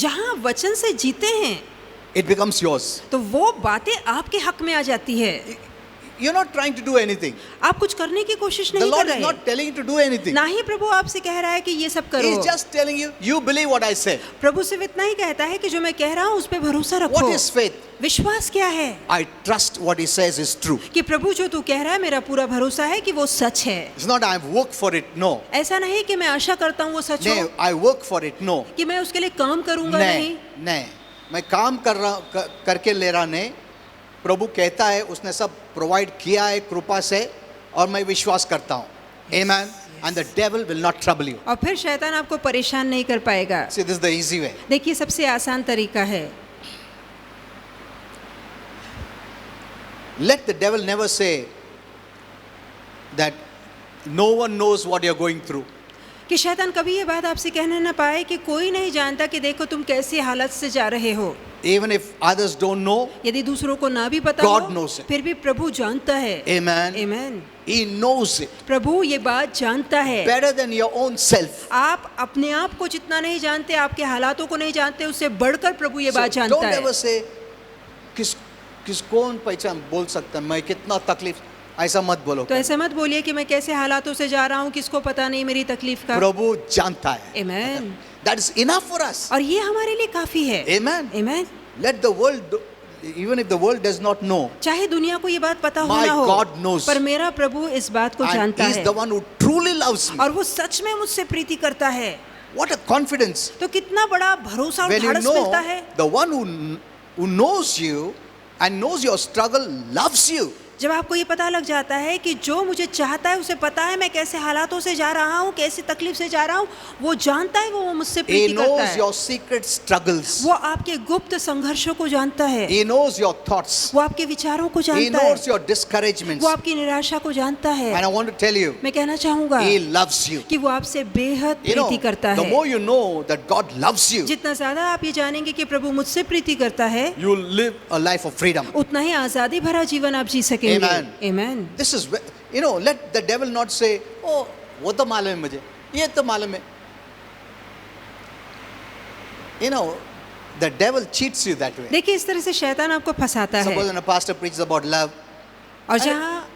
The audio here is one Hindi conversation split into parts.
जहाँ वचन से जीते हैं it becomes yours. तो वो बातें आपके हक में आ जाती है। You're not trying to do anything. आप कुछ करने की कोशिश The नहीं Lord कर is रहे, not telling you to do anything. ना ही प्रभु आपसे कह रहा है कि ये सब करो। He's just telling you, you believe what I say. प्रभु सिर्फ इतना ही कहता है कि जो मैं कह रहा हूँ उस पे भरोसा रखो। What is faith? विश्वास क्या है? I trust what he says is true. कि प्रभु जो तू कह रहा है मेरा पूरा भरोसा है कि वो सच है। It's not I work for it, no. ऐसा नहीं कि मैं आशा करता हूँ वो सच हो, No, I work for it, no. कि मैं उसके लिए काम करूंगा नहीं। नहीं, मैं काम करके ले रहा नहीं। प्रभु कहता है उसने सब प्रोवाइड किया है कृपा से और मैं विश्वास करता हूँ। Amen. And the devil will not trouble you. और फिर शैतान आपको परेशान नहीं कर पाएगा। See, this is the easy way. देखिए सबसे आसान तरीका है। Let the devil never say that no one knows what you're going through. कि शैतान कभी ये बात आपसे कहने ना पाए कि कोई नहीं जानता कि देखो तुम कैसी हालत से जा रहे हो। Even if others don't know, यदि दूसरों को ना भी पता God हो, knows it. फिर भी प्रभु जानता है। Amen. Amen. He knows it प्रभु ये बात जानता है। better than your own self. आप अपने आप को जितना नहीं जानते, आपके हालातों को नहीं जानते, उससे बढ़कर प्रभु ये So बात जानता don't है। ever say किस कौन पहचान बोल सकता है मैं कितना तकलीफ, ऐसा मत बोलो। तो ऐसे मत बोलिए कि मैं कैसे हालातों से जा रहा हूँ, किसको पता नहीं मेरी तकलीफ का। प्रभु जानता है। Amen. That is enough for us. और ये हमारे लिए काफी है। Amen. Amen. Let the world, even if the world does not know, चाहे दुनिया को ये बात पता हो My ना हो, God knows. पर मेरा प्रभु इस बात को and जानता He is है the one who truly loves me. और वो सच में मुझसे प्रीति करता है। What a confidence! तो कितना बड़ा भरोसा और When you ढाढ़स मिलता know है। the one who knows you and knows your struggle loves you. जब आपको ये पता लग जाता है कि जो मुझे चाहता है उसे पता है मैं कैसे हालातों से जा रहा हूँ, कैसी तकलीफ से जा रहा हूँ, वो जानता है, वो मुझसे He प्रीति करता knows है। your secret struggles. वो आपके गुप्त संघर्षों को जानता है। He knows your thoughts. वो आपके विचारों को He जानता है। knows your discouragements. वो आपकी निराशा को जानता है। And I want to tell you, मैं कहना चाहूँगा He loves you. कि वो आपसे बेहद You know, प्रीति करता the है। more you know that God loves you, जितना ज्यादा आप ये जानेंगे कि प्रभु मुझसे प्रीति करता है, you will live a life of freedom. उतना ही आजादी भरा जीवन आप जी सकेंगे। Amen. Amen. This is, let the devil not say, oh, वो तो मालूम है मुझे, ये तो मालूम है. The devil cheats you that way. देखिए इस तरह से शैतान आपको फंसाता है। Suppose when a pastor preaches about love, और जहाँ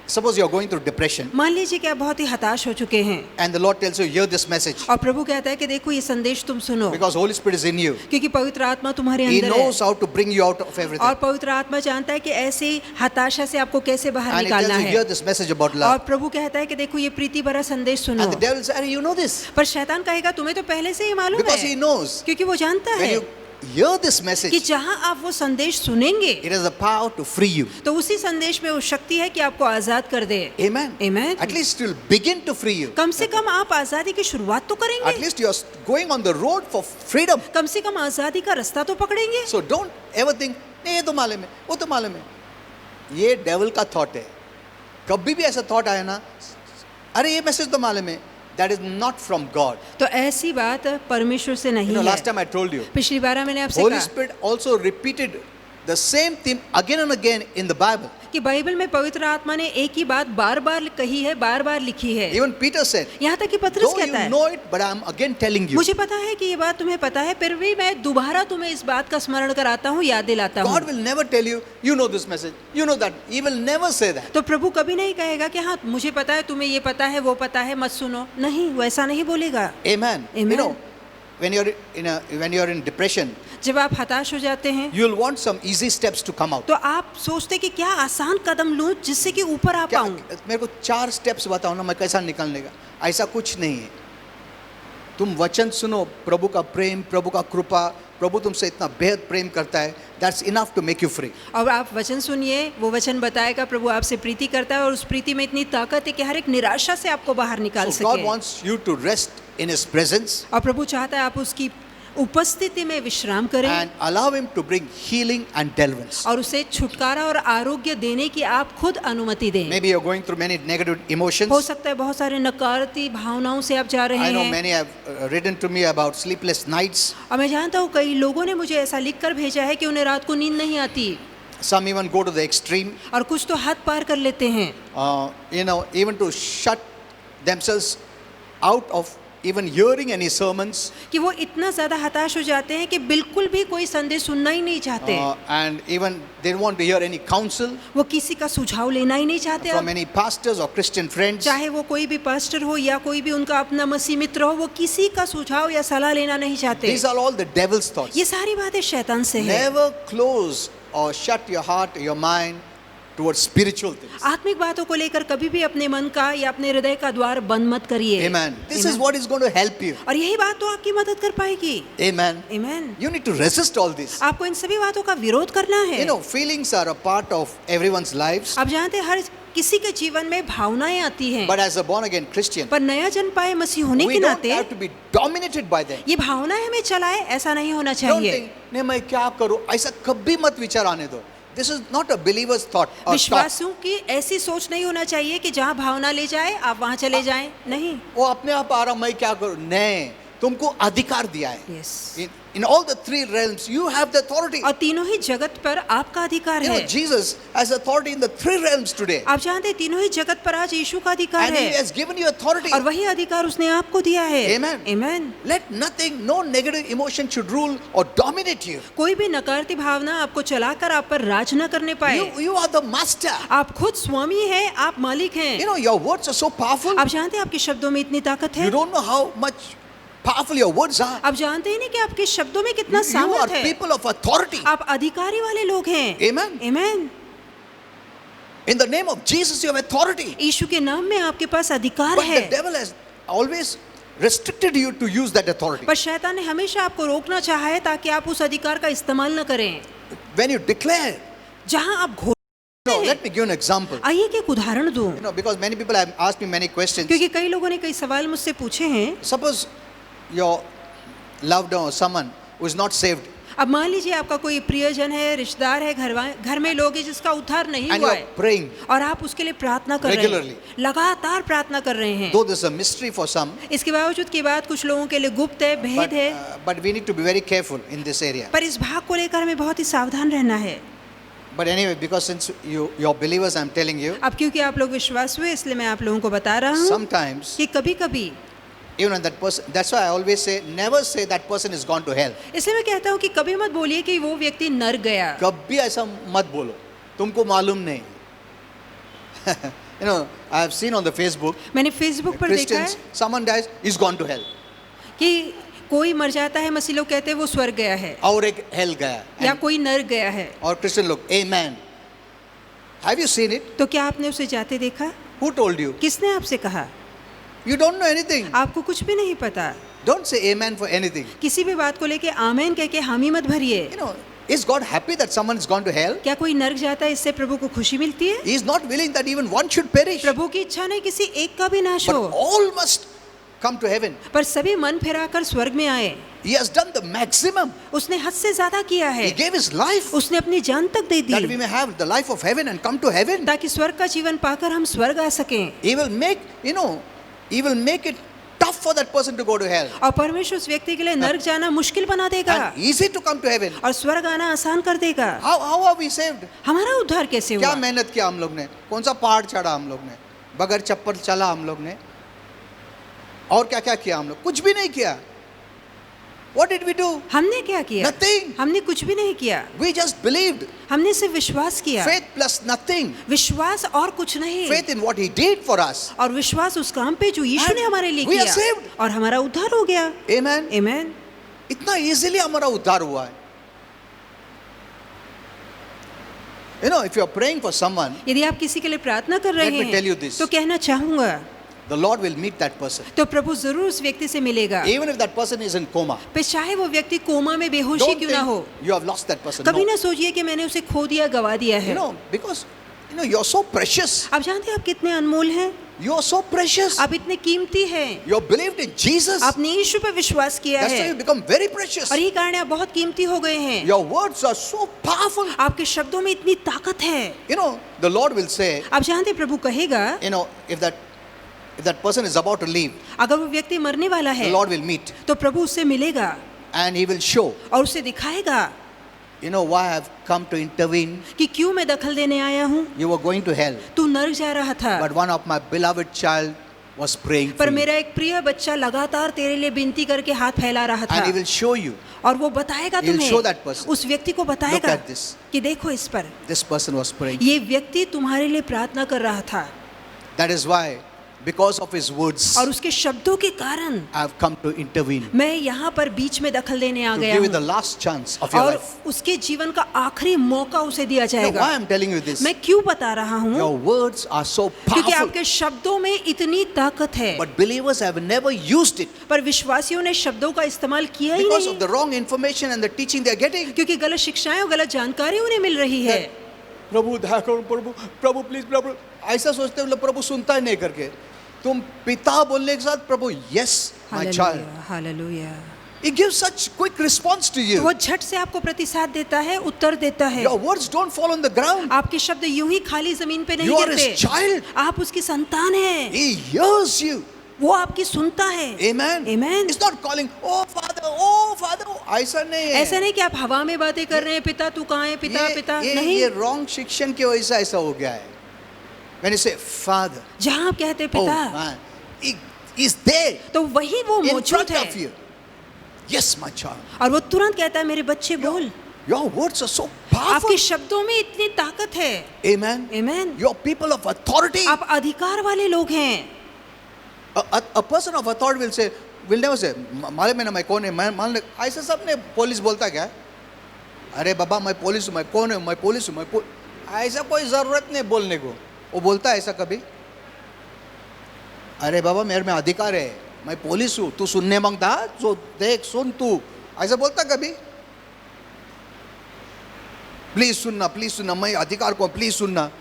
suppose you are going through depression, मान लीजिए कि आप बहुत ही हताश हो चुके हैं and the Lord tells you, hear this message, और प्रभु कहता है कि देखो ये संदेश तुम सुनो, because Holy Spirit is in you. क्योंकि पवित्र आत्मा तुम्हारे He अंदर knows है how to bring you out of everything. और पवित्र आत्मा जानता है कि ऐसी हताशा से आपको कैसे बाहर And He tells निकालना you, hear है। this message about और love. प्रभु कहता है कि देखो ये प्रीति भरा संदेश सुनो, And the devil says, you know this, पर शैतान कहेगा तुम्हें तो पहले से ही मालूम because he है, knows. क्योंकि वो जानता When है you hear this कि message, जहां आप वो संदेश सुनेंगे it has the power to free you. तो उसी संदेश में वो शक्ति है कि आपको आजाद कर दे। Amen. Amen. At least it will begin to free you. कम से कम आप आजादी की शुरुआत तो At करेंगे, least you are going on the road for freedom. कम से कम आजादी का रास्ता तो पकड़ेंगे। So don't ever think, नहीं ये तो मालूम है, वो तो मालूम है. ये devil का thought है. कभी भी ऐसा thought आया ना, अरे ये message तो मालूम है, that is not from God. तो ऐसी बात परमेश्वर से नहीं है। Last time I told you, पिछली बार मैंने आपसे Holy कहा Spirit also repeated the same theme again and again in the Bible. कि बाइबल में पवित्र आत्मा ने एक ही बात बार बार कही है, बार बार लिखी है। Even Peter said, यहाँ तक कि पतरस though कहता you है, know it, but I am again telling you. मुझे पता है कि ये बात तुम्हें पता है, फिर भी मैं दोबारा तुम्हें इस बात का स्मरण कराता हूँ, याद दिलाता हूँ। God will never tell you, you know this message, you know that. He will never say that. तो प्रभु कभी नहीं कहेगा कि हाँ मुझे पता है, तुम्हें ये पता है, वो पता है, मत सुनो। नहीं, वो ऐसा नहीं बोलेगा। Amen. Amen. You know, when you are in depression, जब आप हताश हो जाते हैं you will want some easy steps to come out. तो आप सोचते कि क्या आसान कदम लूं जिससे कि ऊपर आ क्या पाऊं। मेरे को 4 steps बताओ ना, मैं कैसा निकलने का? ऐसा कुछ नहीं है. तुम वचन सुनो, प्रभु का प्रेम, प्रभु का कृपा, प्रभु तुमसे इतना बेहद प्रेम करता है. That's enough to make you free. और आप वचन सुनिए, वो वचन बताएगा प्रभु आपसे प्रीति करता है और उस प्रीति में इतनी ताकत है कि हर एक निराशा से आपको बाहर निकाल So God सके। wants you to rest in His presence और प्रभु चाहता है आप उसकी उपस्थिति में विश्राम करें and allow Him to bring healing and deliverance. और उसे छुटकारा और आरोग्य देने की आप खुद अनुमति दें। Maybe you're going through many negative emotions. हो सकता है बहुत सारे नकारात्मक भावनाओं से आप जा रहे I know हैं। many have written to me about sleepless nights. और मैं जानता हूँ कई लोगों ने मुझे ऐसा लिख कर भेजा है कि उन्हें रात को नींद नहीं आती Some even go to the extreme, और कुछ तो हद पार कर लेते हैं, even to shut themselves out of even hearing any sermons, कि वो इतना ज़्यादा हताश हो जाते हैं कि बिल्कुल भी कोई संदेश सुनना ही नहीं चाहते, and even they don't want to hear any counsel वो किसी का सुझाव लेना ही नहीं चाहते from अब। any pastors or Christian friends. चाहे वो कोई भी पास्टर हो या कोई भी उनका अपना मसीह मित्र हो, वो किसी का सुझाव या सलाह लेना नहीं चाहते। These are all the devil's thoughts. ये सारी बातें शैतान से है। Never close or shut your heart or your mind towards spiritual things. आत्मिक बातों को लेकर कभी भी अपने मन का या अपने हृदय का द्वार बंद मत करिए। Amen. This is what is going to help you. और यही बात तो आपकी मदद कर पाएगी। Amen. Amen. You need to resist all this. आपको इन सभी बातों का विरोध करना है। You know, feelings are a part of everyone's lives. आप जानते हैं हर किसी के जीवन में भावनाएं आती हैं, But as a born again Christian, पर नया जन्म पाए मसीह होने we के don't नाते have to be dominated by them. ये भावनाएं हमें चलाए, ऐसा नहीं होना Don't चाहिए। think, नहीं मैं क्या करूं, ऐसा कभी मत विचार आने दो. This is not a believer's thought or thought. विश्वासियों की ऐसी सोच नहीं होना चाहिए कि जहाँ भावना ले जाए आप वहाँ चले जाएं, नहीं। वो अपने आप आ रहा मैं क्या करूं, नहीं, तुमको अधिकार दिया है. Yes. In all the three realms, you have the authority. और तीनों ही जगत पर आपका अधिकार You know, है। Jesus has authority in the three realms today. आप जानते हैं तीनों ही जगत पर आज यीशु का अधिकार And He है, has given you authority. और वही अधिकार उसने आपको दिया है। Amen. Amen. Let nothing, no negative emotion should rule or dominate you. कोई भी नकारात्मक भावना आपको चलाकर आप पर राज न करने पाए। You are the master. आप खुद स्वामी हैं, आप मालिक हैं। You know, your words are so powerful. आप जानते हैं आपके शब्दों में इतनी ताकत You है। don't know how much powerful your words are. आप जानते ही नहीं कि आपके शब्दों में कितना You are सामर्थ है। people of authority. आप अधिकारी वाले लोग हैं। Amen. Amen. In the name of Jesus, you have authority. यीशु के नाम में आपके पास अधिकार But है। the devil has always restricted you to use that authority. पर शैतान ने हमेशा आपको रोकना चाहा है ताकि आप उस अधिकार का इस्तेमाल न करें। When you declare, जहां आप घोषणा no, करते let हैं, me give you an example. आइए कि एक उदाहरण दूं, You know, because many people have asked me many questions. क्योंकि कई लोगों ने कई सवाल मुझसे पूछे हैं। Suppose your loved one or someone who is not saved, अब मान लीजिए आपका कोई प्रियजन है, रिश्तेदार है, घर में लोग हैं जिसका उद्धार नहीं and you हुआ are है, praying, और आप उसके लिए प्रार्थना कर रहे Regularly. हैं, लगातार प्रार्थना कर रहे हैं। though this is a mystery for some, इसके बावजूद की बात कुछ लोगों के लिए गुप्त है, भेद है, but we need to be very careful in this area. पर इस भाग को लेकर हमें बहुत ही सावधान रहना है। But anyway, because since you're believers, I'm telling you, अब क्योंकि आप लोग विश्वास हुए इसलिए मैं आप लोगों को बता रहा हूँ sometimes कि कभी-कभी, even when that person, that's why I always say, never say that person is gone to hell. इसलिए मैं कहता हूँ कि कभी मत बोलिए कि वो व्यक्ति नर गया। कभी ऐसा मत बोलो, तुमको मालूम नहीं. You know, I have seen on the Facebook, मैंने फेसबुक पर देखा है Christians, someone dies, he's gone to hell. कि कोई मर जाता है, मसीह लोग कहते हैं वो स्वर्ग गया है, और एक hell गया. या And- कोई नर गया है। और Christian लोग, amen. Have you seen it? तो क्या आपने उसे जाते देखा? Who told you? किसने आपसे कहा? You don't know anything. आपको कुछ भी नहीं पता। Don't say amen for anything. किसी भी बात को लेके आमेन कह के हामी मत भरिए। You know, is God happy that someone has gone to hell? क्या कोई नरक जाता है इससे प्रभु को खुशी मिलती है? He is not willing that even one should perish, प्रभु की इच्छा नहीं किसी एक का भी नाश but हो, all must come to heaven. पर सभी मन फिराकर स्वर्ग में आए। He has done the maximum. उसने हद से ज्यादा किया है। He gave his life उसने अपनी जान तक दे that we the may have the life of heaven and come to heaven. ताकि स्वर्ग का जीवन पाकर हम स्वर्ग आ सकें। He will make, you know, he will make it tough for that person to go to hell और परमेश्वर उस व्यक्ति के लिए नरक जाना मुश्किल बना देगा and easy to come to heaven. और स्वर्ग आना आसान कर देगा। How are we saved? हमारा उद्धार कैसे क्या हुआ? मेहनत किया हम लोग ने, कौन सा पहाड़ चढ़ा हम लोग ने, बगैर चप्पल चला हम लोग ने, और क्या क्या किया हम लोग? कुछ भी नहीं किया. What did we do? हमने क्या किया? Nothing. हमने कुछ भी नहीं किया। We just believed. हमने सिर्फ विश्वास किया। Faith plus nothing. विश्वास और कुछ नहीं। Faith in what he did for us. और विश्वास उस काम पे जो यीशु ने हमारे लिए We are किया, saved. और हमारा उद्धार हो गया। Amen. आमेन। इतना इजीली हमारा उद्धार हुआ है. You know, if you are praying for someone, यदि आप किसी के लिए प्रार्थना कर रहे Let me tell you हैं this. तो कहना चाहूंगा, the Lord will meet that person. तो प्रभु जरूर उस व्यक्ति से मिलेगा, Even if that person is in coma. पे चाहे वो व्यक्ति कोमा में बेहोशी Don't क्यों ना हो। think you have lost that person. कभी No. ना सोचिए कि मैंने उसे खो दिया, गवा दिया You है। know, because you know you're so precious. आप जानते हैं आप कितने अनमोल हैं, You are so precious. आप इतने कीमती हैं। You have believed in Jesus. आपने यीशु पे विश्वास किया That's why है you become very precious. और यही कारण आप बहुत कीमती हो गए हैं। Your words are so powerful. आपके शब्दों में इतनी ताकत है। You know, the Lord will say, आप जानते हैं प्रभु कहेगा, you know, if that person is about to leave, अगर वो व्यक्ति मरने वाला the है Lord will meet तो प्रभु उससे मिलेगा and He will show, और उसे दिखाएगा you know, why I have come to intervene. कि क्यों मैं दखल देने आया हूँ। You were going to hell, तू नरक जा रहा था, but one of my beloved child was praying पर for you. मेरा एक प्रिय बच्चा लगातार तेरे लिए विनती करके हाथ फैला रहा था, And he will show you, और वो बताएगा He will show that तुम्हें, person. उस व्यक्ति को बताएगा at this. कि देखो इस पर, this person was praying. ये व्यक्ति तुम्हारे लिए प्रार्थना कर रहा था, That is why, because of his words, और उसके शब्दों के कारण I have come to intervene. मैं यहाँ पर बीच में दखल देने आ To गया give you the हूँ, last chance of your और life. उसके जीवन का आखिरी मौका उसे दिया You know जाएगा। why I'm telling you this? मैं क्यों बता रहा हूँ? Your words are so क्योंकि powerful. आपके शब्दों में इतनी ताकत है, But believers have never used it पर विश्वासियों ने शब्दों का इस्तेमाल किया ही because नहीं, of the wrong information and the teaching they are getting. क्योंकि गलत शिक्षाएं और गलत जानकारी उन्हें मिल रही है। प्रभु दया करो, प्रभु प्रभु प्लीज प्रभु, ऐसा सोचते हैं प्रभु सुनता ही नहीं करके। तुम पिता बोलने के साथ प्रभु yes my child, hallelujah. he gives such quick response to you. वो झट से आपको प्रतिसाद देता है, उत्तर देता है। Your words don't fall on the ground. आपके शब्द यूं ही खाली जमीन पे नहीं You are गिरते। his child. आप उसकी संतान हैं, He hears you. वो आपकी सुनता है। Amen. Amen. He's not calling, oh father, oh father. ऐसा नहीं है। ऐसा नहीं कि आप हवा में बातें कर रहे हैं, पिता तू कहाँ है, पिता पिता, नहीं। ये wrong शिक्षण की वजह से ऐसा हो गया है। When you say father, जहाँ आप कहते हैं oh पिता, man, he is there तो वही वो in मौजूद front है, of you. Yes, my child. और वो तुरंत कहता है मेरे बच्चे बोल। Your words are so powerful. आपके शब्दों में इतनी ताकत है। Amen. Amen. You're people of authority. आप अधिकार वाले लोग हैं। A person of authority will never say, मालूम है ना मैं कौन है, मैं मान ले, ऐसा सब ने पुलिस बोलता क्या है? अरे बाबा मैं पुलिस हूँ, मैं कौन हूँ, मैं पुलिस हूँ, ऐसा कोई जरूरत नहीं बोलने को। वो बोलता है ऐसा कभी? अरे बाबा मेरे में अधिकार है, मैं पुलिस हूँ, तू सुनने मांगता, तो देख सुन तू, ऐसा बोलता कभी? प्लीज सुनना, मैं अधिकार को प्लीज सुनना।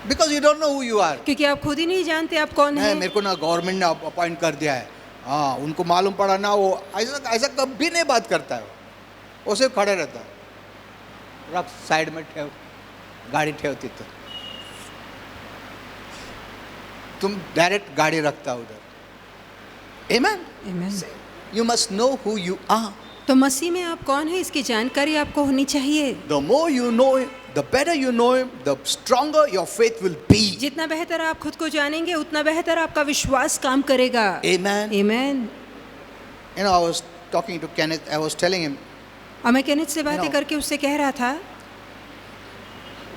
Because you don't know who you are. क्योंकि आप खुद ही नहीं जानते आप कौन नहीं, हैं। मेरे को ना गवर्नमेंट ने अपॉइंट कर दिया है, हाँ उनको मालूम पड़ा ना, वो ऐसा कभी नहीं बात करता है, वो सिर्फ खड़े रहता है, रख साइड में ठेव, गाड़ी ठेवती तो तुम डायरेक्ट गाड़ी रखता उधर। Amen. Amen. You must know who you are. तो मसीह में आप कौन है इसकी जानकारी आपको होनी चाहिए। The more you know him, the better you know him, the stronger your faith will be. जितना बेहतर आप खुद को जानेंगे उतना बेहतर आपका विश्वास काम करेगा। Amen. Amen. You know, I was talking to Kenneth, I was telling him, और मैं केनेथ से बातें know, करके उससे कह रहा था,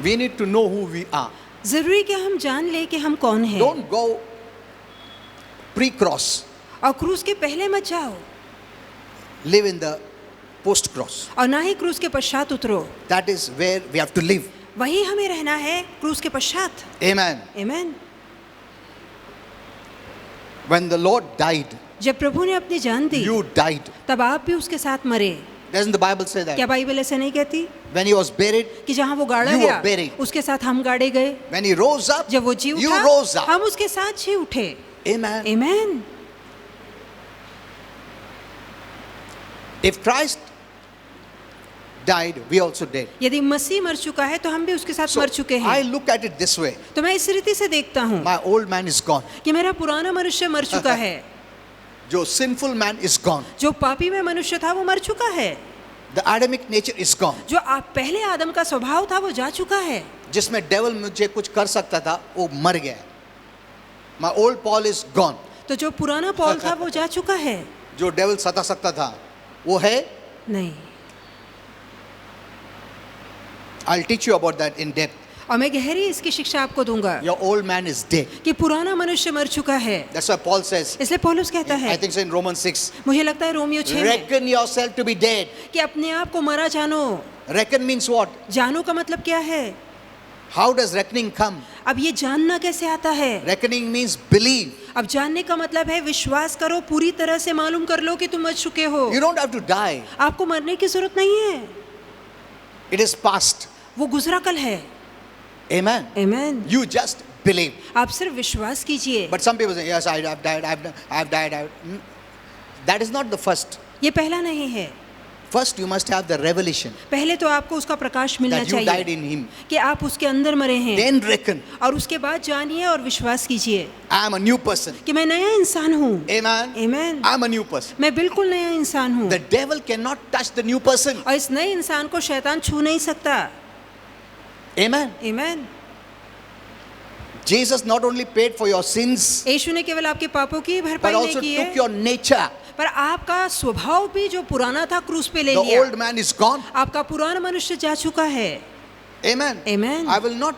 we need to know who we are. जरूरी कि हम जान ले कि हम कौन हैं। Don't go pre-cross. और क्रूस के पहले मत जाओ, Live in the post-cross. और ना ही क्रूस के पश्चात उतरो। That is where we have to live. वहीं हमें रहना है, क्रूस के पश्चात। Amen. Amen. When the Lord died, जब प्रभु ने अपनी जान दी, you died. तब आप भी उसके साथ मरे। Doesn't the Bible say क्या that? बाइबल ऐसा नहीं कहती When he was buried, कि जहाँ वो गाड़ा You were गया, buried. उसके साथ हम गाड़े गए। when he rose up, जब वो जी you उठा, rose up. हम उसके साथ जी उठे। Amen. Amen. If Christ died, we also did. यदि मसीह मर चुका है तो हम भी उसके साथ So मर चुके I हैं। look at it this way. तो मैं इस रीति से देखता हूँ My old man is gone. कि मेरा पुराना मनुष्य मर चुका है, जो sinful man is gone. जो पापी में मनुष्य था वो मर चुका है, The Adamic nature is gone. जो आप पहले आदम का स्वभाव था वो जा चुका है, जिसमें devil मुझे कुछ कर सकता था वो मर गया। My old Paul is gone. तो जो पुराना पौल था वो जा चुका है। जो devil सता सकता था वो है। नहीं, I'll teach you about that in depth. और मैं गहरी इसकी शिक्षा आपको दूंगा Your old man is dead. कि पुराना मनुष्य मर चुका है। That's why Paul says, इसलिए पौलुस कहता I है, think so in Romans 6, मुझे लगता है रोमियो 6 में, reckon yourself to be dead. कि अपने आप को मरा जानो। Reckon means what? जानो का मतलब क्या है? How does reckoning come? अब ये जानना कैसे आता है? Reckoning means believe. अब जानने का मतलब है विश्वास करो, पूरी तरह से मालूम कर लो कि तुम मर चुके हो। You don't have to die. आपको मरने की जरूरत नहीं है, It is past. वो गुजरा कल है। Amen. Amen. You just believe. आप सिर्फ विश्वास कीजिए। But some people say, yes, I've died. That is not the first. ये पहला नहीं है। First, you must have the revelation पहले तो आपको उसका प्रकाश मिलना that you died चाहिए in Him. कि आप उसके अंदर मरे हैं, Then reckon, और उसके बाद जानिए और विश्वास कीजिए I am a new person. कि मैं नया इंसान हूँ। Amen. Amen. I am a new person. मैं बिल्कुल नया इंसान हूँ, The devil cannot touch the new person. और इस नए इंसान को शैतान छू नहीं सकता। Amen. Amen. Jesus not only paid for your sins, यीशु ने केवल आपके पापों की but भरपाई also नहीं की took है, your nature. पर आपका स्वभाव भी जो पुराना था क्रूस पे ले The लिया। old man is gone. आपका पुराना मनुष्य जा चुका है। Amen. Amen. I will not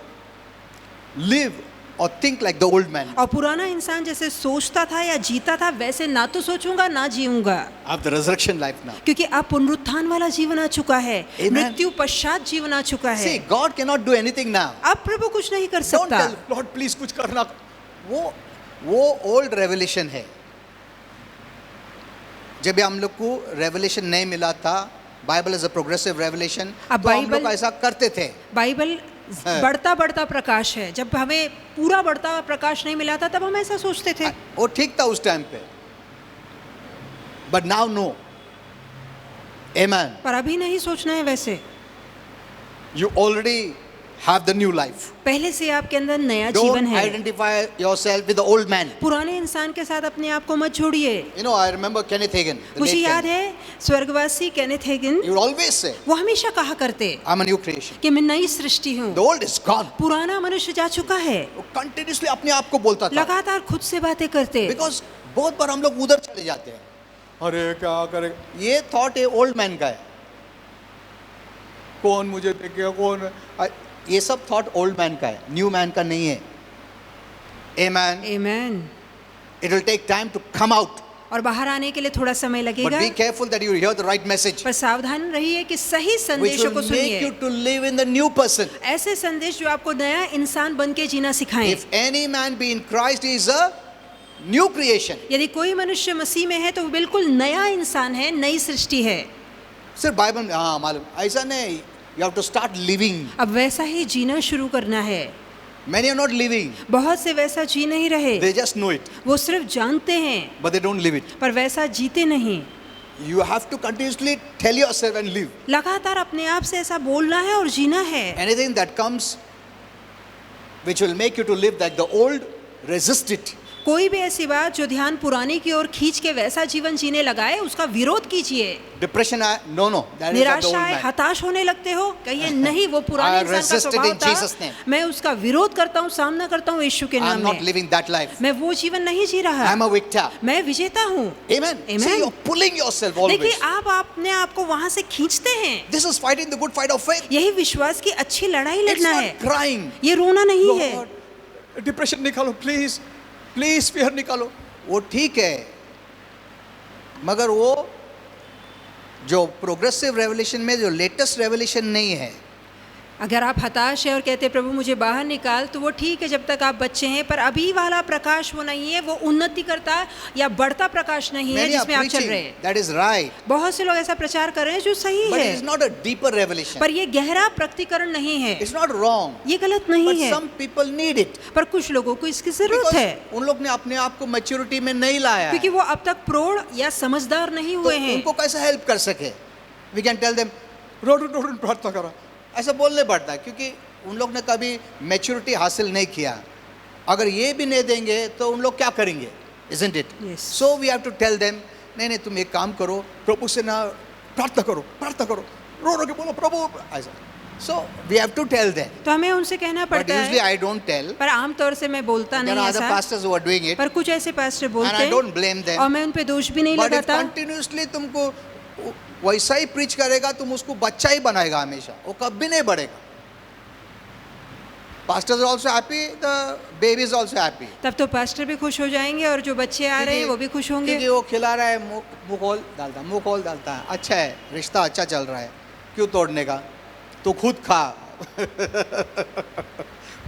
live or think like the old man. और पुराना इंसान जैसे सोचता था या जीता था वैसे ना तो सोचूंगा ना जीऊंगा, I have the resurrection life now. क्योंकि अब पुनरुत्थान वाला जीवन आ चुका है, Amen. मृत्यु पश्चात जीवन आ चुका है। See, God cannot do anything now. अब प्रभु कुछ नहीं कर Don't सकता। tell Lord please कुछ करना। वो old revelation है। जब हम लोग को revelation नहीं मिला था, Bible is a progressive revelation, अब तो हम लोग Bible- ऐसा करते थे। बाइबल बढ़ता बढ़ता प्रकाश है। जब हमें पूरा बढ़ता प्रकाश नहीं मिला था तब हम ऐसा सोचते थे। वो ठीक था उस टाइम पे, but now no. Amen. पर अभी नहीं सोचना है वैसे। You already have the new life. पहले से आपके अंदर नया Don't जीवन है। identify yourself with the old man. पुराने इंसान के साथ अपने आप को मत जोड़िए। You know, I remember Kenneth Hagin. the मुझे late याद Kenneth. है स्वर्गवासी Kenneth हेगिन, He would always say, वो हमेशा कहा करते I'm a new creation. कि मैं नई सृष्टि हूँ। The old is gone. पुराना मनुष्य जा चुका है। वो continuously अपने आप को बोलता था. लगातार खुद से बातें करते। Because बहुत बार हम लोग उधर चले जाते हैं. अरे क्या करे? ये thought है old man का है. कौन मुझे देखेगा कौन? ये सब thought old man का है, new man का नहीं है. Amen. Amen. It will take time to come out. और बाहर आने के लिए थोड़ा समय But लगेगा, be careful that you hear the right message, पर सावधान रहिए कि सही which संदेशों को will make you सुनिए। to live in the new person. ऐसे संदेश जो आपको नया इंसान बन के जीना सिखाएं। If any man be in Christ, he is a new creation. यदि कोई मनुष्य मसीह में है तो वो बिल्कुल नया इंसान है, नई सृष्टि है। सिर्फ बाइबल में हाँ मालूम ऐसा नहीं. You have to start living. अब वैसा ही जीना शुरू करना है। Many are not living. बहुत से वैसा जी नहीं रहे, They just know it, वो सिर्फ जानते हैं but they don't live it. पर वैसा जीते नहीं। You have to continuously tell yourself and live. लगातार अपने आप से ऐसा बोलना है और जीना है। Anything that comes which will make you to live like the old, resist it. कोई भी ऐसी बात जो ध्यान पुरानी की ओर खींच के वैसा जीवन जीने लगाए उसका विरोध कीजिए। Depression, no, that is of the old निराशा है, man. हताश होने लगते हो, कहिए नहीं, वो पुराने I इंसान का resist it स्वभाव in Jesus' name. था, मैं उसका विरोध करता हूँ, सामना करता हूँ यीशु के I am नाम not में। living that life. मैं वो जीवन नहीं जी I रहा, am a victor. मैं विजेता हूँ। Amen. Amen. See, you're pulling yourself always. देखिए आप अपने आप को वहां से खींचते हैं। This is fighting the good fight of faith. यही विश्वास की अच्छी लड़ाई It's लड़ना not है, crying. ये रोना नहीं है। Lord, डिप्रेशन निकालो प्लीज, प्लीज फियर निकालो. वो ठीक है, मगर वो जो प्रोग्रेसिव रेवलेशन में जो लेटेस्ट रेवलेशन नहीं है. अगर आप हताश हैं और कहते हैं प्रभु मुझे बाहर निकाल, तो वो ठीक है जब तक आप बच्चे हैं, पर अभी वाला प्रकाश वो नहीं है, वो उन्नति करता या बढ़ता प्रकाश नहीं है Many are जिसमें आप चल preaching, रहे हैं। that is right, बहुत से लोग ऐसा प्रचार कर रहे हैं जो सही but it है, is not a deeper revelation. पर ये गहरा प्रकटीकरण नहीं है, It's not wrong, ये गलत but नहीं है, some people need it. पर कुछ लोगों को इसकी जरूरत Because है, उन लोग ने अपने आप को मैच्योरिटी में नहीं लाया है, क्योंकि वो अब तक प्रौढ़ या समझदार नहीं तो हुए हैं। उनको कैसे हेल्प कर सके. We can tell them, road प्रार्थना करो, ऐसा बोलने पड़ता है, क्योंकि उन लोग ने कभी मैच्योरिटी हासिल नहीं किया. अगर ये भी नहीं देंगे तो उन लोग क्या करेंगे, isn't it? Yes. So we have to tell them, नहीं तुम एक काम करो, प्रभु से ना प्रार्थना करो, रो के बोलो प्रभु ऐसा. So we have to tell them, तो हमें उनसे कहना but पड़ता usually है, I don't tell. पर आमतौर से मैं बोलता There नहीं are other ऐसा, pastors who are doing it, पर कुछ ऐसे पास्टर and बोलते I हैं don't blame them. और मैं उन पे दोष भी नहीं But if लगाता। continuously तुमको वैसा ही प्रीच करेगा, तुम उसको बच्चा ही बनाएगा हमेशा, वो कभी नहीं बढ़ेगा. Pastors are also happy, the baby is also happy. तब तो पास्टर भी खुश हो जाएंगे और जो बच्चे आ रहे हैं वो भी खुश होंगे। क्योंकि वो खिला रहा है, मुंह खोल डालता है, अच्छा है, रिश्ता अच्छा चल रहा है, क्यों तोड़ने का. तू खुद खा,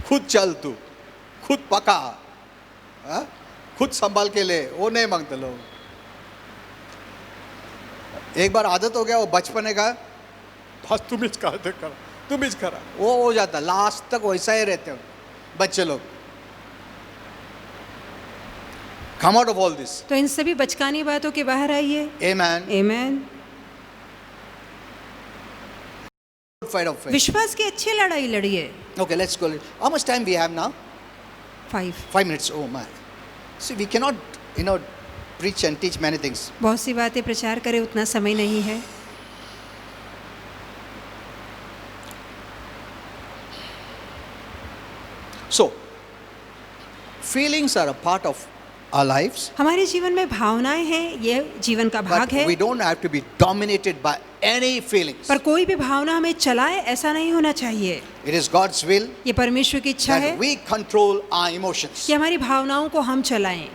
खुद चल, तू खुद पका, हाँ? खुद संभाल के ले, वो नहीं मांगते लोग. एक बार आदत हो गया वो बचपने का, बस तुम ही करा, वो हो जाता, लास्ट तक वैसा ही रहते हो बच्चे लोग. Come out of all this. तो इन सभी बचकानी बातों के बाहर आइए। Amen. Amen. Fight of faith. विश्वास की अच्छी लड़ाई लड़िए। Okay, let's go. How much time we have now? 5। 5 minutes. Oh my. See, we cannot, preach and teach many things. बहुत सी बातें प्रचार करें उतना समय नहीं है। So, feelings are a part of our lives, हमारे जीवन में भावनाएं हैं, ये जीवन का भाग but है। we don't have to be dominated by any feelings. पर कोई भी भावना हमें चलाए ऐसा नहीं होना चाहिए। It is God's will ये परमेश्वर की इच्छा है that we control our emotions कि हमारी भावनाओं को हम चलाएं,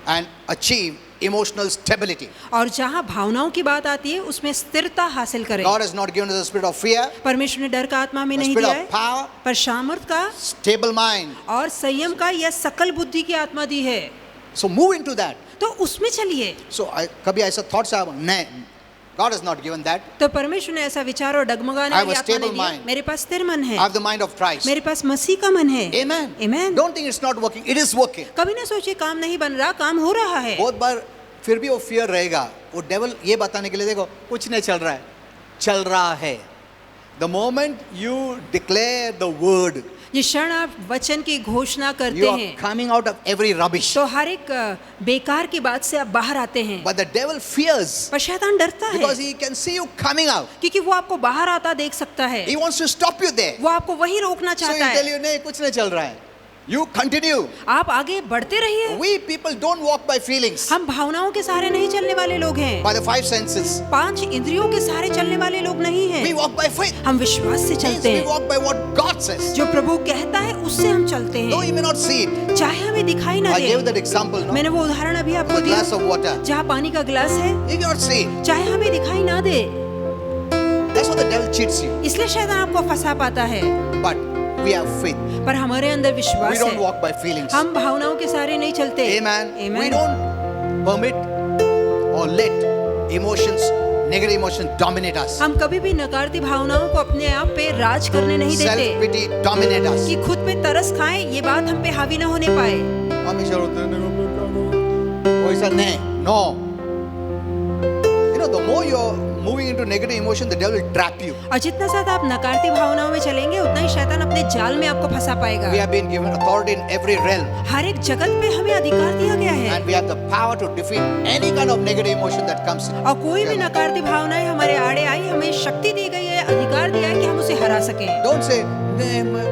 and achieve emotional stability. और जहाँ भावनाओं की बात आती है उसमें स्थिरता हासिल करें। God has not given us a spirit of fear, परमेश्वर ने डर का आत्मा हमें a नहीं spirit दिया of है, power, पर सामर्थ का stable mind. और संयम का या सकल बुद्धि की आत्मा दी है। So move into that. तो उसमें चलिए। So कभी ऐसा thoughts आया नहीं, God has not given that. तो परमेश्वर ने ऐसा विचार और डगमगाने I have वाली a आत्मा नहीं stable दिया। mind. मेरे पास स्थिर मन है, I have the mind of Christ. मेरे पास मसीह का मन है। Amen. Amen. Don't think it's not working. It is working. कभी ना सोचिए काम नहीं बन रहा, काम हो रहा है। बहुत बार फिर भी वो फियर रहेगा, वो डेवल ये बताने के लिए देखो कुछ नहीं चल रहा है, चल रहा है। The moment you declare the word, जिस क्षण आप वचन की घोषणा करते you are हैं coming out of every rubbish. तो हर एक बेकार की बात से आप बाहर आते हैं। But the devil fears पर शैतान डरता है because he can see you coming out. क्योंकि वो आपको बाहर आता देख सकता है, He wants to stop you there. वो आपको वहीं रोकना So he चाहता tell है। you नहीं कुछ नहीं चल रहा है. You continue. आप आगे बढ़ते रहिए। We people don't walk by feelings, हम भावनाओं के सहारे नहीं चलने वाले लोग हैं, by the five senses. 5 इंद्रियों के सहारे चलने वाले लोग नहीं We हैं। walk by faith. हम विश्वास से Means चलते we हैं, walk by what God says. जो प्रभु कहता है उससे हम चलते Though हैं, you may not see it. चाहे हमें दिखाई ना I gave they. that example, no? मैंने वो उदाहरण अभी आपको A दिया, glass of water. जहाँ पानी का गिलास है, You cannot see it. चाहे हमें दिखाई ना दे, That's how the devil cheats you. इसलिए शैतान आपको फंसा पाता है। But we have faith. पर हमारे अंदर We विश्वास don't है, walk by feelings. हम भावनाओं के सहारे नहीं चलते। Amen. We Amen. don't permit or let emotions, negative emotions dominate us. हम कभी भी नकारती भावनाओं को अपने आप पे राज करने नहीं देते Self-pity dominate us. कि खुद पे तरस खाएं, ये बात हम पे हावी ना होने पाए। हमेशा रोते हैं, वैसा नहीं, no. You know, the more you're moving into negative emotion, the devil will trap you. और जितना ज्यादा आप नकारती भावनाओं में चलेंगे उतना ही शैतान अपने जाल में आपको फंसा पाएगा। We have been given authority in every realm, हर एक जगत पे हमें अधिकार दिया गया है, and we have the power to defeat any kind of negative emotion that comes in. और कोई भी नकारती भावनाएं हमारे आड़े आई, हमें शक्ति दी गई है, अधिकार दिया है कि हम उसे हरा सकें। Don't say, नहीं मैं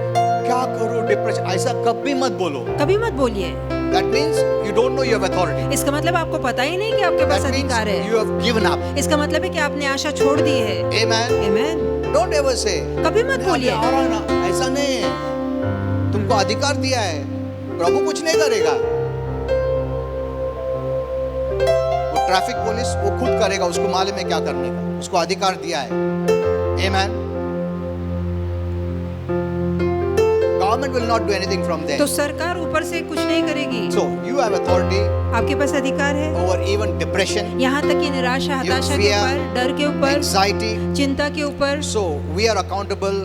क्या करूँ, डिप्रेशन, ऐसा कभी मत बोलो. कभी मत बोलिए, That means you don't know you have authority. इसका मतलब आपको पता ही नहीं कि आपके पास That means अधिकार है। you have given up. इसका मतलब है कि आपने आशा छोड़ दी है। Amen. Amen. Don't ever say, कभी मत बोलिए, "नहीं, आ रहा ना, ऐसा नहीं है, तुमको अधिकार दिया है, प्रभु कुछ नहीं करेगा, वो ट्रैफिक पुलिस वो खुद करेगा, उसको मालूम है क्या करने का, उसको अधिकार दिया है. Amen. Government will not do anything from there. तो सरकार ऊपर से कुछ नहीं करेगी। So you have authority आपके पास अधिकार है, over even depression, यहाँ तक कि निराशा, हताशा के fear, ऊपर, डर के ऊपर, anxiety. चिंता के ऊपर। So we are accountable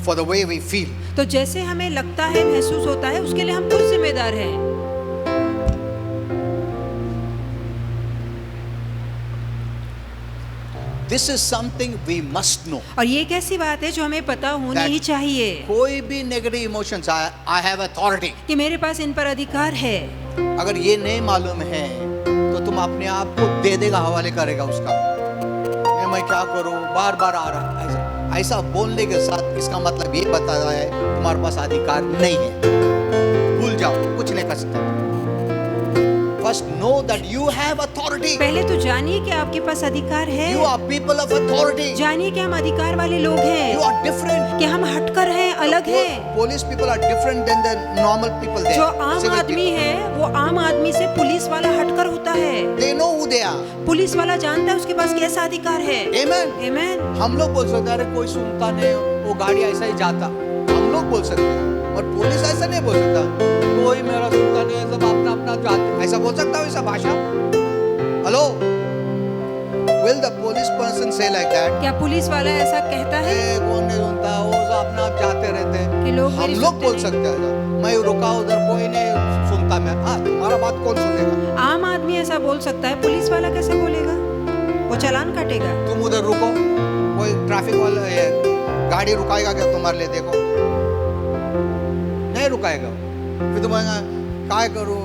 for the way we feel. तो जैसे हमें लगता है, महसूस होता है, उसके लिए हम खुद जिम्मेदार हैं। This is something we must know. और ये एक ऐसी बात है जो हमें पता होनी That- ही चाहिए कोई भी negative emotions I have authority. कि मेरे पास इन पर अधिकार है। अगर ये नहीं मालूम है तो तुम अपने आप को दे देगा, हवाले करेगा उसका। मैं क्या करूं, बार बार आ रहा ऐसा ऐसा बोलने के साथ इसका मतलब ये बता रहा है तुम्हारे पास अधिकार नहीं है, भूल जाओ, कुछ नहीं कर सकते. First know that you have authority. पहले तो जानिए कि आपके पास अधिकार है, You are people of authority. जानिए कि हम अधिकार वाले लोग You हैं, are different. कि हम हटकर हैं, अलग हैं। Police people are different than the normal people there. जो आम Civil आदमी people. है वो आम आदमी से पुलिस वाला हटकर होता है। They know who they are. Police वाला जानता है उसके पास कैसा अधिकार है। Amen. Amen. हम लोग बोल सकते हैं अरे कोई सुनता नहीं, वो गाड़ी ऐसा ही जाता, हम लोग बोल सकते हैं, और पुलिस ऐसा नहीं बोल सकता, कोई मेरा सुनता नहीं, सब अपना अपना जाता, ऐसा बोल सकता है वैसा भाषा? Hello, will the police person say like that? क्या पुलिस वाला ऐसा कहता है ए, कौन नहीं सुनता, वो सब अपना आप जाते रहते हैं. कि लोग हम मेरी लोग सुनते बोल नहीं? सकते हैं, मैं रुका उधर, कोई नहीं सुनता, मैं हाँ तुम्हारा बात कौन सुनेगा? आम आदमी ऐसा बोल सकता है, पुलिस वाला कैसे बोलेगा? वो चालान काटेगा। तुम उधर रुको, कोई ट्रैफिक वाला गाड़ी रुकाएगा क्या तुम्हारे लिए? देखो नहीं रुकाएगा, फिर तुम क्या करूं,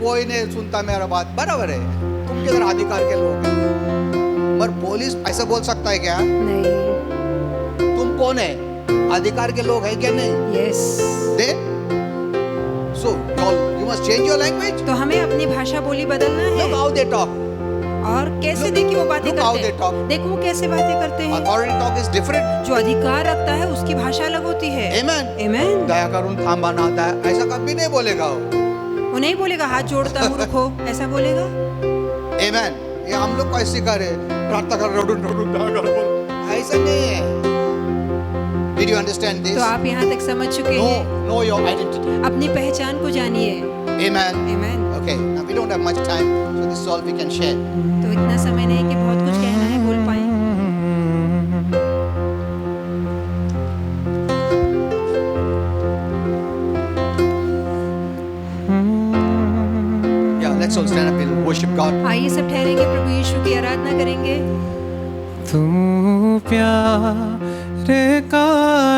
कोई नहीं सुनता मेरा बात. बराबर है, तुम किधर अधिकार के लोग हैं, पर पुलिस ऐसा बोल सकता है क्या? नहीं। तुम कौन है, अधिकार के लोग है क्या नहीं? Yes. They. So You must change your language. तो हमें अपनी भाषा बोली बदलना है। Look how they talk. और कैसे देखिए वो बातें Look how करते they talk. हैं। देखो वो कैसे बातें करते हैं। Authority talk is different. जो अधिकार रखता है उसकी भाषा अलग होती है। Amen. Amen. दया करूं थामा ना दया, ऐसा कभी नहीं बोलेगा वो। नहीं बोलेगा हाथ जोड़ता हूँ रुको, ऐसा बोलेगा। Amen. ये हम लोग कैसे करे, प्रार्थना कर रोडू रोडू दया कर बोल, ऐसा नहीं है। Did you understand this? तो आप यहाँ तक समझ चुके हैं। Know your identity. अपनी पहचान को जानिए। Amen. Amen. Okay. Now we don't have much time, so this is all we can share. तो इतना समय नहीं कि बहुत कुछ कहना है बोल पाए। Yeah, let's all stand up and worship God. आइए सब ठहरेंगे, प्रभु यीशु की आराधना करेंगे। तू प्यार का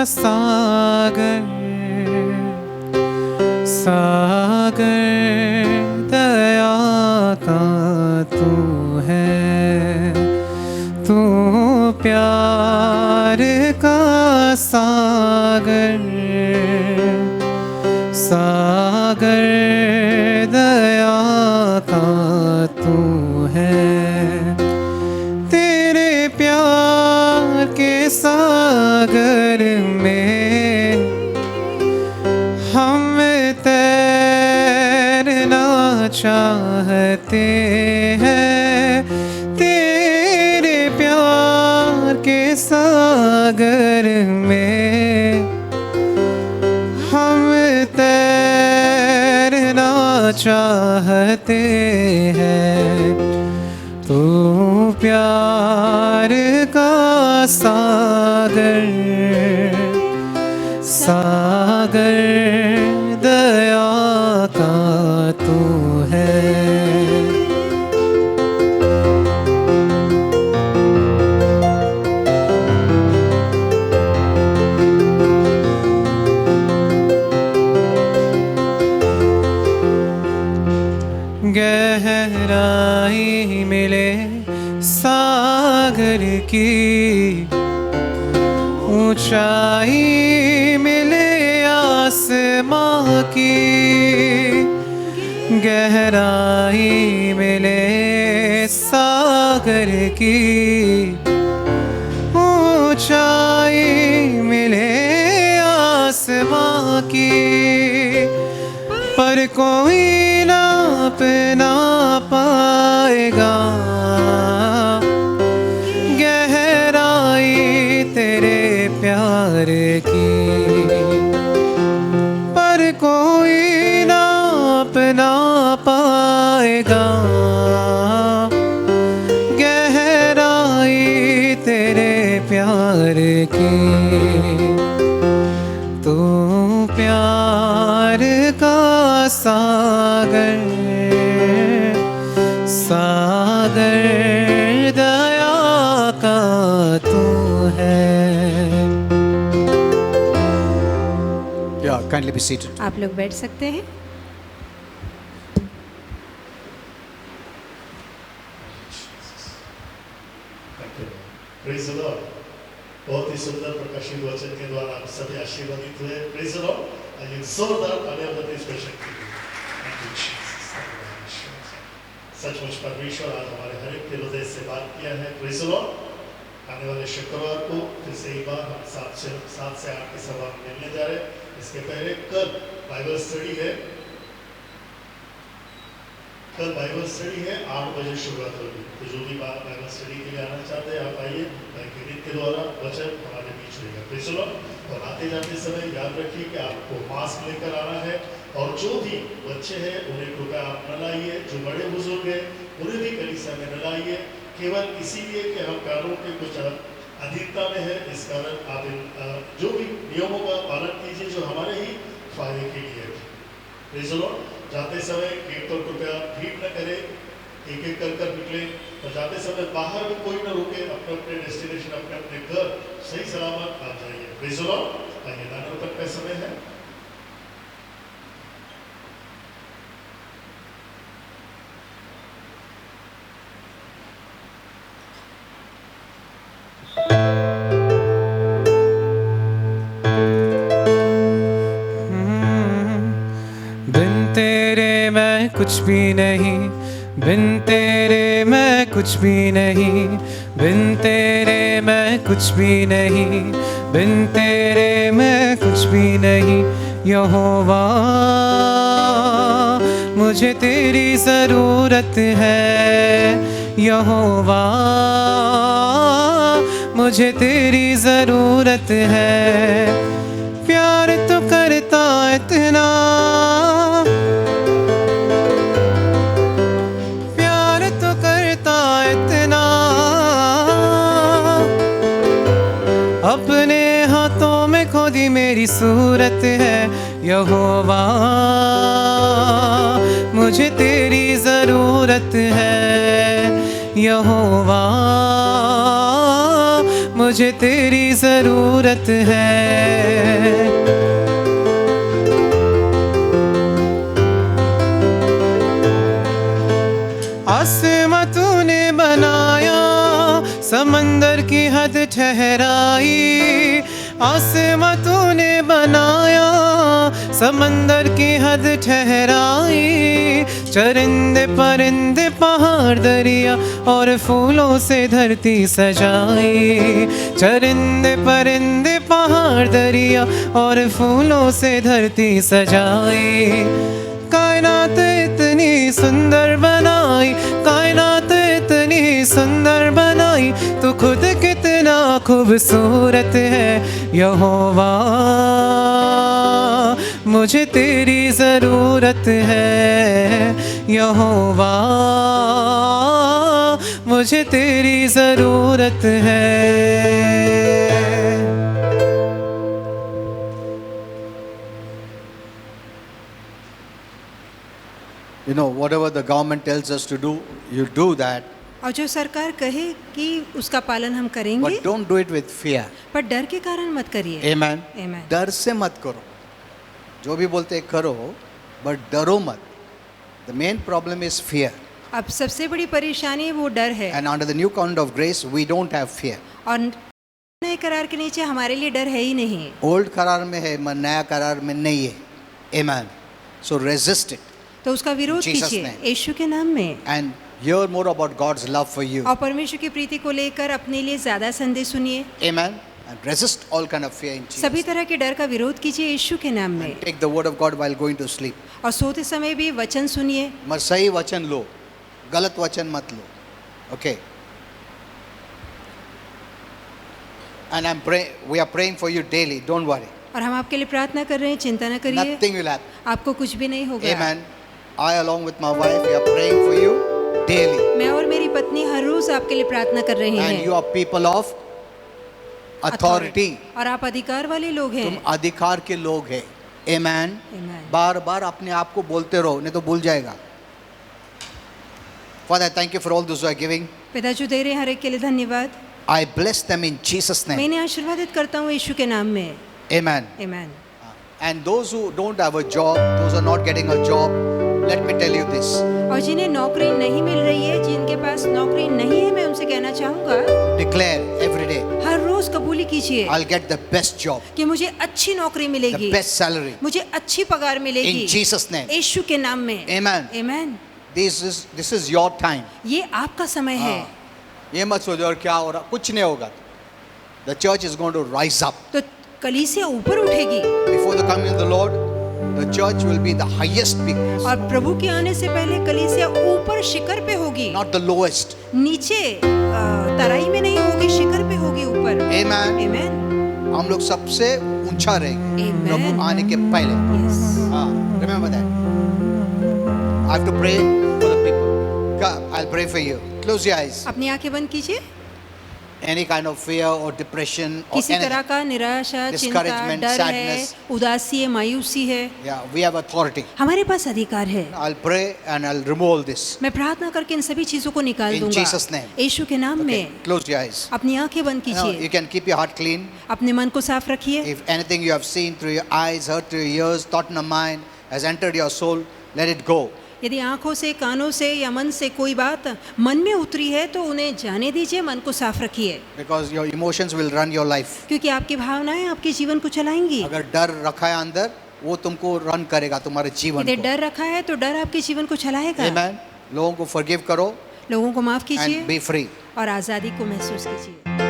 सागर, सागर दया का तू है। तू प्यार का सागर, सागर दया का तू है। तेरे प्यार के सागर में हम तैरना चाहते हैं। तेरे प्यार के सागर में हम तैरना चाहते हैं। तू प्यार का सागर, सागर दया का तू है। गहराई मिले सागर की, ऊंचाई मिले आसमां की। गहराई मिले सागर की, ऊंचाई मिले आसमां की। पर कोई नाप ना पाएगा गहराई तेरे प्यार की। पर कोई नाप ना पाएगा गहराई तेरे प्यार की। तू प्यार का सागर, सागर दया का तू है। Yeah, kindly be seated. आप लोग बैठ सकते हैं। Praise the Lord. बहुत ही सुंदर प्रकाशित वचन के द्वारा आप सभी आशीर्वादित हुए। Praise the Lord. आइए जोरदार तालियां बजाते इस वचन के लिए। Thank you, Jesus. सचमुच परमेश्वर आज हमारे हर एक के हृदय से बात किया है। Praise the Lord. आने वाले शुक्रवार को फिर से एक बार हम 7 से 8 की सभा में मिलने जा रहे हैं। इसके पहले कल बाइबल स्टडी है। कल बाइबल स्टडी है, 8 बजे शुरुआत होगी। तो जो भी बाइबल स्टडी के लिए आना चाहते हैं आप आइए। भाई किरीट के द्वारा वचन हमारे बीच होगा। Praise the Lord. और आते जाते समय याद रखिए कि आपको मास्क लेकर आना है। और जो भी बच्चे हैं उन्हें कृपया आप न लाइए। जो बड़े बुजुर्ग हैं उन्हें भी कलीसिया में न लाइए। केवल इसीलिए कि हम कानून के कुछ अधीनता में है, इस कारण आप जो भी नियमों का पालन कीजिए जो हमारे ही फायदे के लिए है। Praise the Lord. जाते समय गेट पर कृपया भीड़ न करें, एक एक कर निकले। और जाते समय बाहर में कोई न रुके, अपने अपने डेस्टिनेशन अपने अपने घर सही सलामत आ जाइए। Praise the Lord. आइए दान अर्पण का समय है। बिन तेरे मैं कुछ भी नहीं, बिन तेरे मैं कुछ भी नहीं, बिन तेरे मैं कुछ भी नहीं, बिन तेरे मैं कुछ भी नहीं। यहोवा मुझे तेरी ज़रूरत है, यहोवा मुझे तेरी ज़रूरत है। प्यार तो करता इतना, प्यार तो करता इतना, अपने हाथों में खोदी मेरी सूरत है। यहोवा मुझे तेरी ज़रूरत है, यहोवा मुझे तेरी ज़रूरत है। आसमां तूने बनाया, समंदर की हद ठहराई, आसमां तूने बनाया, समंदर की हद ठहराई। चरिंदे परिंदे पहाड़ दरिया और फूलों से धरती सजाई, चरिंदे परिंदे पहाड़ दरिया और फूलों से धरती सजाई। कायनात इतनी सुंदर बनाई, कायनात इतनी सुंदर बनाई, तू खुद कितना खूबसूरत है। यहोवा मुझे तेरी ज़रूरत है, यहोवा मुझे तेरी ज़रूरत है। You know, whatever the government tells us to do, you do that, और जो सरकार कहे कि उसका पालन हम करेंगे, but don't do it with fear. पर डर के कारण मत करिए। Amen. Amen. डर से मत करो, जो भी बोलते हैं करो, but डरो मत. The main problem is fear. अब सबसे बड़ी परेशानी वो डर है, And under the new covenant of grace, we don't have fear. और नए करार के नीचे हमारे लिए डर है ही नहीं। Old करार में है, मगर नया करार में नहीं है. Amen. So resist it तो उसका विरोध In Jesus' कीजिए name. यीशु के नाम में, and hear more about God's love for you. और परमेश्वर की प्रीति को लेकर अपने लिए ज्यादा संदेश सुनिए। Amen. And resist all kind of fear in Jesus. सभी तरह के डर का विरोध कीजिए यीशु के नाम में, Take the word of God while going to sleep. और सोते समय भी वचन सुनिए। मगर सही वचन लो, गलत वचन मत लो. Okay. And we are praying for you daily. Don't worry. और हम आपके लिए प्रार्थना कर रहे हैं, चिंता न करिए, Nothing will happen. आपको कुछ भी नहीं होगा। Amen. I along with my wife, we are praying for you daily. मैं और मेरी पत्नी हर रोज आपके लिए प्रार्थना कर रहे And हैं। you are people of authority. और आप अधिकार वाले लोग तुम हैं। अधिकार के लोग हैं. Amen. Amen. बार बार अपने आप को बोलते रहो, नहीं तो भूल जाएगा. Father, I thank you for all those who are giving. पिता जो दे रहे हैं हर एक के लिए धन्यवाद। I bless them in Jesus' मैं name. इन्हें आशीर्वादित करता हूँ यीशु के नाम में। Amen. आमीन। And those who don't have a job, those who are not getting a job, let me tell you this. और जिन्हें नौकरी नहीं मिल रही है, जिनके पास नौकरी नहीं है, मैं उनसे कहना चाहूँगा, Declare every day, हर रोज कबूली कीजिए I'll get the best job, कि मुझे अच्छी नौकरी मिलेगी, the best salary. मुझे अच्छी पगार मिलेगी In Jesus' name. यीशु के नाम में। Amen. आमीन। This is your time. ये आपका समय है। ये मत सोचो और क्या हो रहा, कुछ नहीं होगा. The church is going to rise up. तो कलीसिया ऊपर उठेगी, Before the coming of the Lord, the church will be the highest peak, और प्रभु के आने से पहले कलीसिया ऊपर शिखर पे होगी, not the lowest. नीचे तराई में नहीं होगी, शिखर पे होगी ऊपर। Amen. आमीन। हम लोग सबसे ऊंचा रहेंगे Amen. प्रभु आने के पहले. Yes. Remember that. I have to pray for the people. God, I'll pray for you. Close your eyes. अपनी आंखें बंद कीजिए। Any kind of fear or depression or किसी तरह anything. का निराशा, चिंता, Discouragement, डर है, sadness. उदासी है, मायूसी है, Yeah, we have authority. हमारे पास अधिकार है। I'll pray and I'll remove all this. मैं प्रार्थना करके इन सभी चीजों को निकाल In दूंगा Jesus' name. यीशु के नाम Okay, में। close your eyes. अपनी आंखें बंद Now, you कीजिए, can keep your heart clean. अपने मन को साफ रखिए। If anything you have seen through your eyes, heard through your ears, thought in your mind has entered your soul, let it go. यदि आंखों से, कानों से या मन से कोई बात मन में उतरी है तो उन्हें जाने दीजिए, मन को साफ रखिए, Because your emotions will run your life. क्योंकि आपकी भावनाएं आपके जीवन को चलाएंगी। अगर डर रखा है अंदर, वो तुमको रन करेगा तुम्हारे जीवन यदि को। डर रखा है तो डर आपके जीवन को चलाएगा। Amen. लोगों को फॉरगिव करो लोगों को माफ कीजिए एंड बी फ्री। और आज़ादी को महसूस कीजिए।